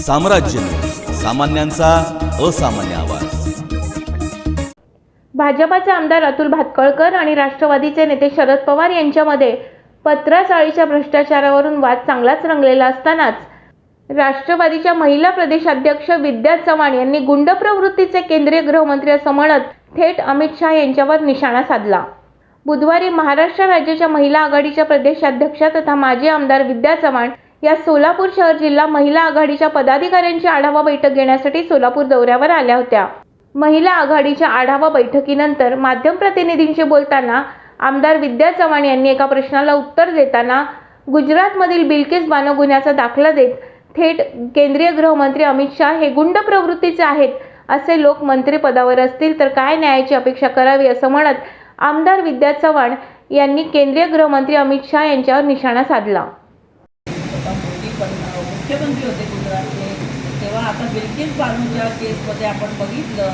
साम्राज्य न्यूज, सामान्यांचा असामान्य आवाज। भाजपाचे आमदार अतुल भातखळकर आणि राष्ट्रवादीचे नेते शरद पवार यांच्यामध्ये पत्राचाळीच्या भ्रष्टाचारावरून वाद चांगलाच रंगलेला असतानाच राष्ट्रवादीच्या महिला प्रदेशाध्यक्ष विद्या चव्हाण यांनी गुंड प्रवृत्तीचे केंद्रीय गृहमंत्री असं म्हणत थेट अमित शहा यांच्यावर निशाणा साधला। बुधवारी महाराष्ट्र राज्याच्या महिला आघाडीच्या प्रदेशाध्यक्ष तथा माजी आमदार विद्या चव्हाण या सोलापूर शहर जिल्हा महिला आघाडीच्या पदाधिकाऱ्यांची आढावा बैठक घेण्यासाठी सोलापूर दौऱ्यावर आल्या होत्या। महिला आघाडीच्या आढावा बैठकीनंतर माध्यम प्रतिनिधींशी बोलताना आमदार विद्या चव्हाण यांनी एका प्रश्नाला उत्तर देताना गुजरातमधील बिल्किस बानो गुन्ह्याचा दाखला देत थेट केंद्रीय गृहमंत्री अमित शहा हे गुंड प्रवृत्तीचे आहेत, असे लोक मंत्रिपदावर असतील तर काय न्यायाची अपेक्षा करावी असं म्हणत आमदार विद्या चव्हाण यांनी केंद्रीय गृहमंत्री अमित शहा यांच्यावर निशाणा साधला। मुख्यमंत्री होते गुजरातचे, तेव्हा आता बिल्किस बानोच्या केसमध्ये आपण बघितलं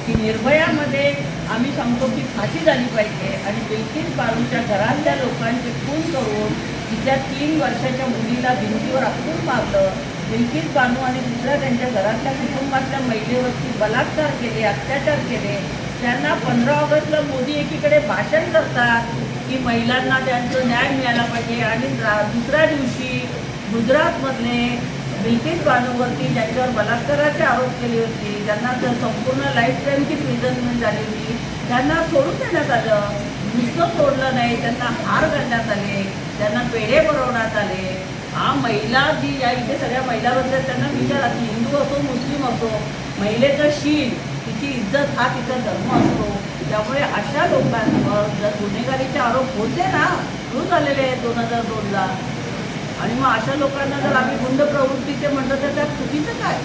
की निर्भयामध्ये आम्ही सांगतो की फाशी झाली पाहिजे आणि बिल्किस बानोच्या घरातल्या लोकांचे खून करून तिच्या 3 वर्षाच्या मुलीला भिंतीवर आपटून मारलं। बिल्किस बानो आणि दुसऱ्या त्यांच्या घरातल्या कुटुंबातल्या महिलेवरती बलात्कार केले, अत्याचार केले। त्यांना 15 ऑगस्टला मोदी एकीकडे भाषण करतात की महिलांना त्यांचं न्याय मिळाला पाहिजे आणि दुसऱ्या दिवशी गुजरातमधले बिल्किस बानोवरती ज्यांच्यावर बलात्काराचे आरोप केले होते, ज्यांना संपूर्ण लाईफ टाईमची प्रिझनमेंट झाली होती, त्यांना सोडून देण्यात आलं। नुसतं सोडलं नाही, त्यांना हार घालण्यात आले, त्यांना पेढे भरवण्यात आले। हा महिला जी या इथे सगळ्या महिला बसल्या त्यांना विचारा की हिंदू असो मुस्लिम असो, महिलेचं शील, तिची इज्जत हा तिचा धर्म असतो। त्यामुळे अशा लोकांवर जर गुन्हेगारीचे आरोप होते ना, रोज आलेले आहेत 2002ला, आणि मग अशा लोकांना जर आम्ही गुंड प्रवृत्तीचे म्हणतो तर त्यात चुकीचं काय?